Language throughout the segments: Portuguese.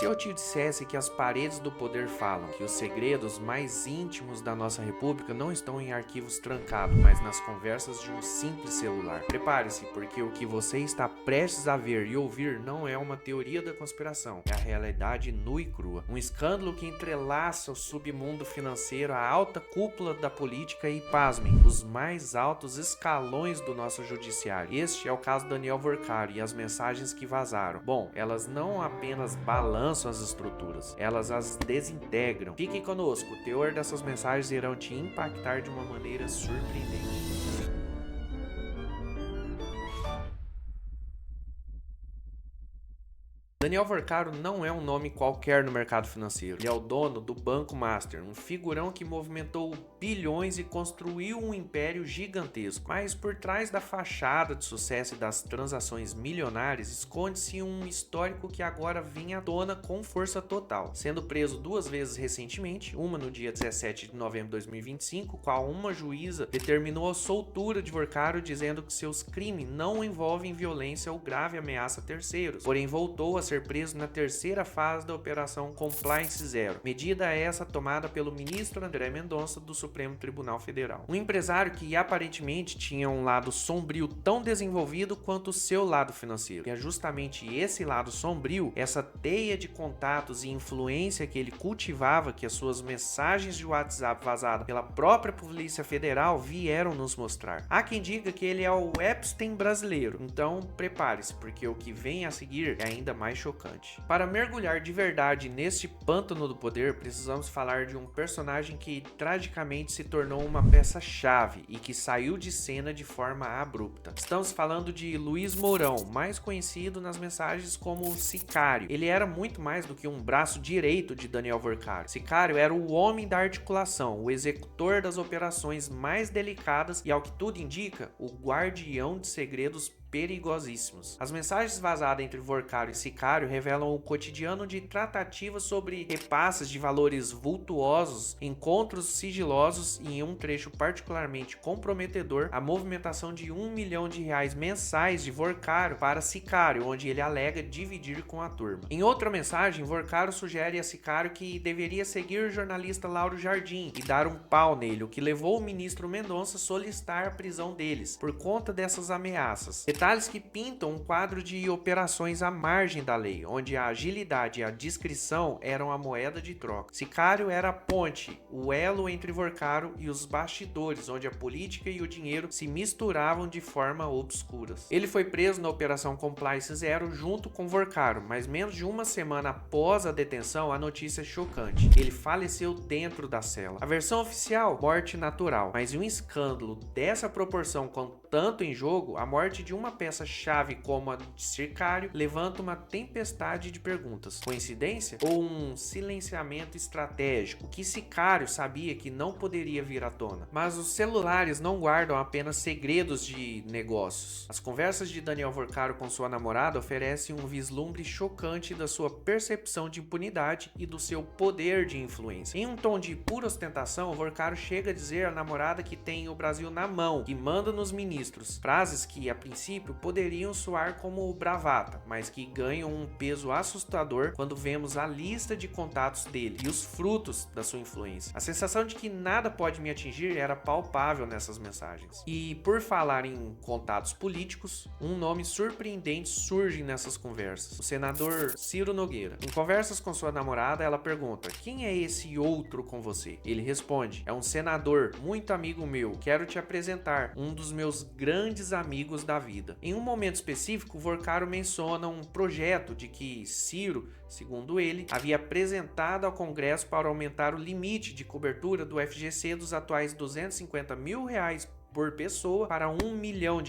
se eu te dissesse que as paredes do poder falam que os segredos mais íntimos da nossa república não estão em arquivos trancados, mas nas conversas de um simples celular? Prepare-se, porque o que você está prestes a ver e ouvir não é uma teoria da conspiração, é a realidade nua e crua. Um escândalo que entrelaça o submundo financeiro, a alta cúpula da política e, pasmem, os mais altos escalões do nosso judiciário. Este é o caso Daniel Vorcari e as mensagens que vazaram. Bom, elas não apenas balançam as estruturas, elas as desintegram. Fique conosco, o teor dessas mensagens irão te impactar de uma maneira surpreendente. Daniel Vorcaro não é um nome qualquer no mercado financeiro. Ele é o dono do Banco Master, um figurão que movimentou bilhões e construiu um império gigantesco. Mas por trás da fachada de sucesso e das transações milionárias esconde-se um histórico que agora vem à tona com força total. Sendo preso 2 vezes recentemente, uma no dia 17 de novembro de 2025, qual uma juíza determinou a soltura de Vorcaro dizendo que seus crimes não envolvem violência ou grave ameaça a terceiros, porém voltou a ser preso na terceira fase da Operação Compliance Zero, medida essa tomada pelo ministro André Mendonça do Supremo Tribunal Federal. Um empresário que aparentemente tinha um lado sombrio tão desenvolvido quanto o seu lado financeiro. E é justamente esse lado sombrio, essa teia de contatos e influência que ele cultivava, que as suas mensagens de WhatsApp vazadas pela própria Polícia Federal vieram nos mostrar. Há quem diga que ele é o Epstein brasileiro, então prepare-se, porque o que vem a seguir é ainda mais chocante. Para mergulhar de verdade neste pântano do poder, precisamos falar de um personagem que tragicamente se tornou uma peça-chave e que saiu de cena de forma abrupta. Estamos falando de Luiz Mourão, mais conhecido nas mensagens como Sicário. Ele era muito mais do que um braço direito de Daniel Vorcaro. Sicário era o homem da articulação, o executor das operações mais delicadas e, ao que tudo indica, o guardião de segredos perigosíssimos. As mensagens vazadas entre Vorcaro e Sicário revelam o cotidiano de tratativas sobre repasses de valores vultuosos, encontros sigilosos e, em um trecho particularmente comprometedor, a movimentação de R$1 milhão mensais de Vorcaro para Sicário, onde ele alega dividir com a turma. Em outra mensagem, Vorcaro sugere a Sicário que deveria seguir o jornalista Lauro Jardim e dar um pau nele, o que levou o ministro Mendonça a solicitar a prisão deles por conta dessas ameaças. Detalhes que pintam um quadro de operações à margem da lei, onde a agilidade e a discrição eram a moeda de troca. Sicário era a ponte, o elo entre Vorcaro e os bastidores, onde a política e o dinheiro se misturavam de forma obscura. Ele foi preso na Operação Compliance Zero junto com Vorcaro, mas menos de uma semana após a detenção, a notícia é chocante. Ele faleceu dentro da cela. A versão oficial, morte natural, mas em um escândalo dessa proporção com tanto em jogo, a morte de uma peça-chave como a de Sicário levanta uma tempestade de perguntas. Coincidência? Ou um silenciamento estratégico que Sicário sabia que não poderia vir à tona? Mas os celulares não guardam apenas segredos de negócios. As conversas de Daniel Vorcaro com sua namorada oferecem um vislumbre chocante da sua percepção de impunidade e do seu poder de influência. Em um tom de pura ostentação, Vorcaro chega a dizer à namorada que tem o Brasil na mão, que manda nos ministros. Frases que, a princípio, poderiam soar como bravata, mas que ganham um peso assustador quando vemos a lista de contatos dele e os frutos da sua influência. A sensação de que nada pode me atingir era palpável nessas mensagens. E por falar em contatos políticos, um nome surpreendente surge nessas conversas: o senador Ciro Nogueira. Em conversas com sua namorada, ela pergunta: quem é esse outro com você? Ele responde: é um senador, muito amigo meu, quero te apresentar, um dos meus grandes amigos da vida. Em um momento específico, Vorcaro menciona um projeto de que Ciro, segundo ele, havia apresentado ao Congresso para aumentar o limite de cobertura do FGC dos atuais R$250 mil por pessoa para R$1 milhão.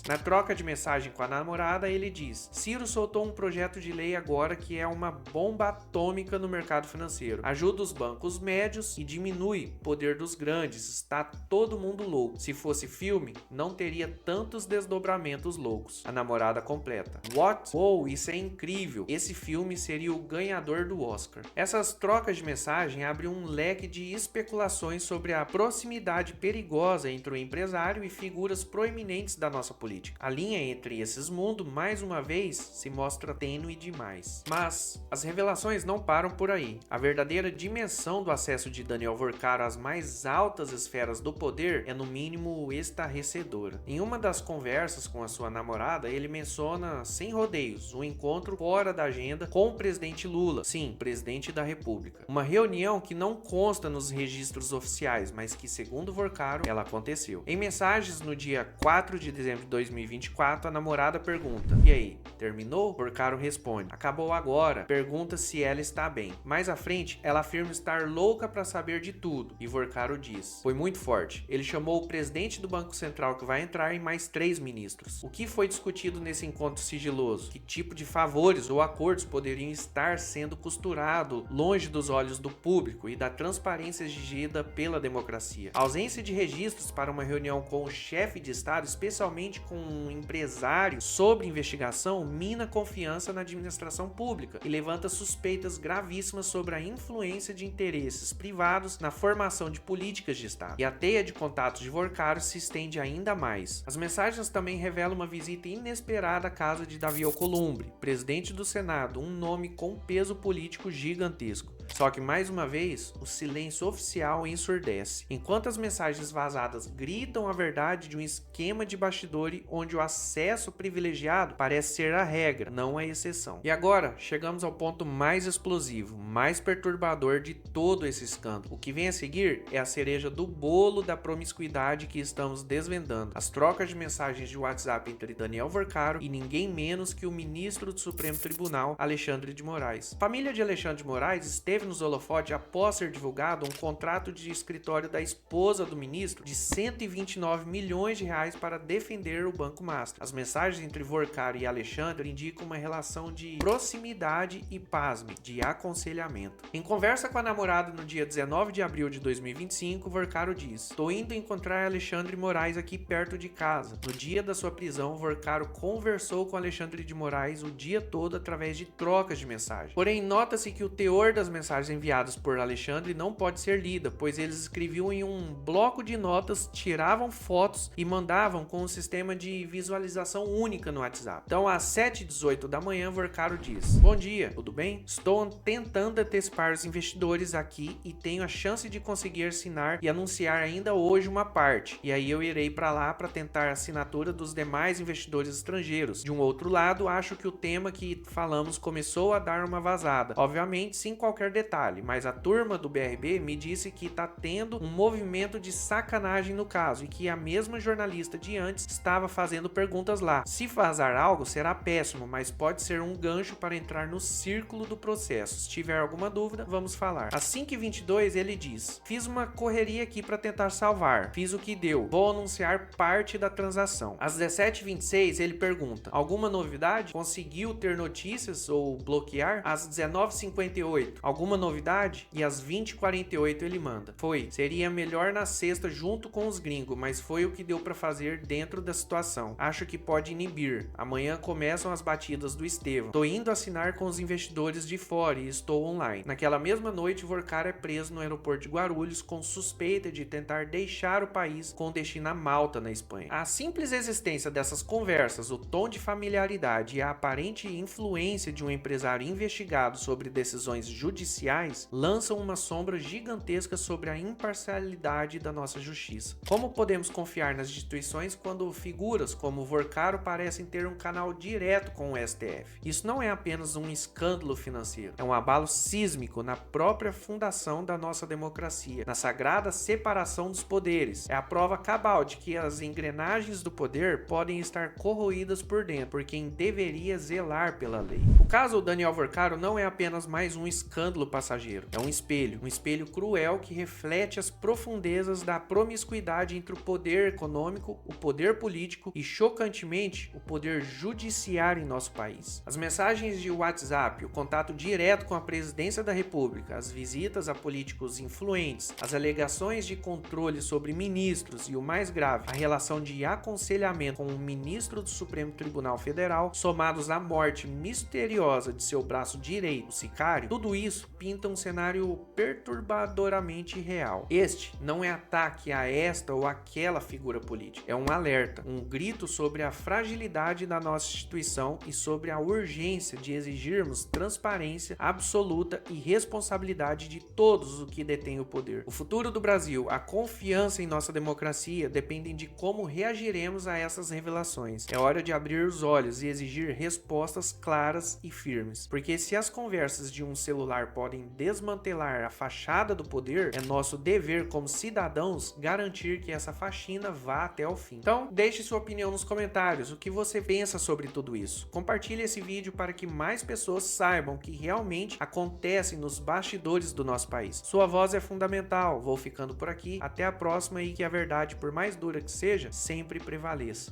Na troca de mensagem com a namorada, ele diz: Ciro soltou um projeto de lei agora que é uma bomba atômica no mercado financeiro. Ajuda os bancos médios e diminui o poder dos grandes. Está todo mundo louco. Se fosse filme, não teria tantos desdobramentos loucos. A namorada completa: What? Uou, isso é incrível. Esse filme seria o ganhador do Oscar. Essas trocas de mensagem abrem um leque de especulações sobre a proximidade perigosa entre o empresário empresário e figuras proeminentes da nossa política. A linha entre esses mundos, mais uma vez, se mostra tênue demais. Mas as revelações não param por aí. A verdadeira dimensão do acesso de Daniel Vorcaro às mais altas esferas do poder é no mínimo estarrecedora. Em uma das conversas com a sua namorada, ele menciona, sem rodeios, um encontro fora da agenda com o presidente Lula, sim, presidente da República. Uma reunião que não consta nos registros oficiais, mas que, segundo Vorcaro, ela aconteceu. Em mensagens no dia 4 de dezembro de 2024, a namorada pergunta: "E aí, terminou?" Vorcaro responde: "Acabou agora." Pergunta se ela está bem. Mais à frente, ela afirma estar louca para saber de tudo, e Vorcaro diz: "Foi muito forte. Ele chamou o presidente do Banco Central que vai entrar e mais 3 ministros. O que foi discutido nesse encontro sigiloso? Que tipo de favores ou acordos poderiam estar sendo costurados longe dos olhos do público e da transparência exigida pela democracia? A ausência de registros para uma reunião com o chefe de Estado, especialmente com um empresário sobre investigação, mina a confiança na administração pública e levanta suspeitas gravíssimas sobre a influência de interesses privados na formação de políticas de Estado. E a teia de contatos de Vorcaro se estende ainda mais. As mensagens também revelam uma visita inesperada à casa de Davi Alcolumbre, presidente do Senado, um nome com peso político gigantesco. Só que, mais uma vez, o silêncio oficial ensurdece, enquanto as mensagens vazadas gritam a verdade de um esquema de bastidor onde o acesso privilegiado parece ser a regra, não a exceção. E agora, chegamos ao ponto mais explosivo, mais perturbador de todo esse escândalo. O que vem a seguir é a cereja do bolo da promiscuidade que estamos desvendando: as trocas de mensagens de WhatsApp entre Daniel Vorcaro e ninguém menos que o ministro do Supremo Tribunal, Alexandre de Moraes. A família de Alexandre de Moraes esteve nos holofotes após ser divulgado um contrato de escritório da esposa do ministro de 129 milhões de reais para defender o Banco Master. As mensagens entre Vorcaro e Alexandre indicam uma relação de proximidade e, pasme, de aconselhamento. Em conversa com a namorada no dia 19 de abril de 2025, Vorcaro diz: "Tô indo encontrar Alexandre Moraes aqui perto de casa." No dia da sua prisão, Vorcaro conversou com Alexandre de Moraes o dia todo através de trocas de mensagem. Porém, nota-se que o teor das mensagens enviadas por Alexandre não pode ser lida, pois eles escreviam em um bloco de notas, tiravam fotos e mandavam com um sistema de visualização única no WhatsApp. Então, às 7h18 da manhã, Vorcaro diz: "Bom dia, tudo bem? Estou tentando antecipar os investidores aqui e tenho a chance de conseguir assinar e anunciar ainda hoje uma parte. E aí eu irei para lá para tentar a assinatura dos demais investidores estrangeiros. De um outro lado, acho que o tema que falamos começou a dar uma vazada. Obviamente, sem qualquer detalhe, mas a turma do BRB me disse que tá tendo um movimento de sacanagem no caso e que a mesma jornalista de antes estava fazendo perguntas lá. Se vazar algo, será péssimo, mas pode ser um gancho para entrar no círculo do processo. Se tiver alguma dúvida, vamos falar." Às 5h22, ele diz: "Fiz uma correria aqui para tentar salvar. Fiz o que deu. Vou anunciar parte da transação." Às 17h26, ele pergunta: "Alguma novidade? Conseguiu ter notícias ou bloquear?" Às 19h58, "Alguma novidade?" E às 20h48 ele manda: "Foi. Seria melhor na sexta junto com os gringos, mas foi o que deu para fazer dentro da situação. Acho que pode inibir. Amanhã começam as batidas do Estevão. Tô indo assinar com os investidores de fora e estou online." Naquela mesma noite, Vorcaro é preso no aeroporto de Guarulhos com suspeita de tentar deixar o país com destino a Malta, na Espanha. A simples existência dessas conversas, o tom de familiaridade e a aparente influência de um empresário investigado sobre decisões judiciais lançam uma sombra gigantesca sobre a imparcialidade da nossa justiça. Como podemos confiar nas instituições quando figuras como Vorcaro parecem ter um canal direto com o STF? Isso não é apenas um escândalo financeiro, é um abalo sísmico na própria fundação da nossa democracia, na sagrada separação dos poderes. É a prova cabal de que as engrenagens do poder podem estar corroídas por dentro por quem deveria zelar pela lei. O caso Daniel Vorcaro não é apenas mais um escândalo passageiro, é um espelho cruel que reflete as profundezas da promiscuidade entre o poder econômico, o poder político e, chocantemente, o poder judiciário em nosso país. As mensagens de WhatsApp, o contato direto com a presidência da República, as visitas a políticos influentes, as alegações de controle sobre ministros e, o mais grave, a relação de aconselhamento com o ministro do Supremo Tribunal Federal, somados à morte misteriosa de seu braço direito, o sicário, tudo isso pinta um cenário perturbadoramente real. Este não é ataque a esta ou aquela figura política, é um alerta, um grito sobre a fragilidade da nossa instituição e sobre a urgência de exigirmos transparência absoluta e responsabilidade de todos os que detêm o poder. O futuro do Brasil, a confiança em nossa democracia dependem de como reagiremos a essas revelações. É hora de abrir os olhos e exigir respostas claras e firmes, porque se as conversas de um celular podem desmantelar a fachada do poder, é nosso dever como cidadãos garantir que essa faxina vá até o fim. Então, deixe sua opinião nos comentários, o que você pensa sobre tudo isso. Compartilhe esse vídeo para que mais pessoas saibam o que realmente acontece nos bastidores do nosso país. Sua voz é fundamental. Vou ficando por aqui. Até a próxima e que a verdade, por mais dura que seja, sempre prevaleça.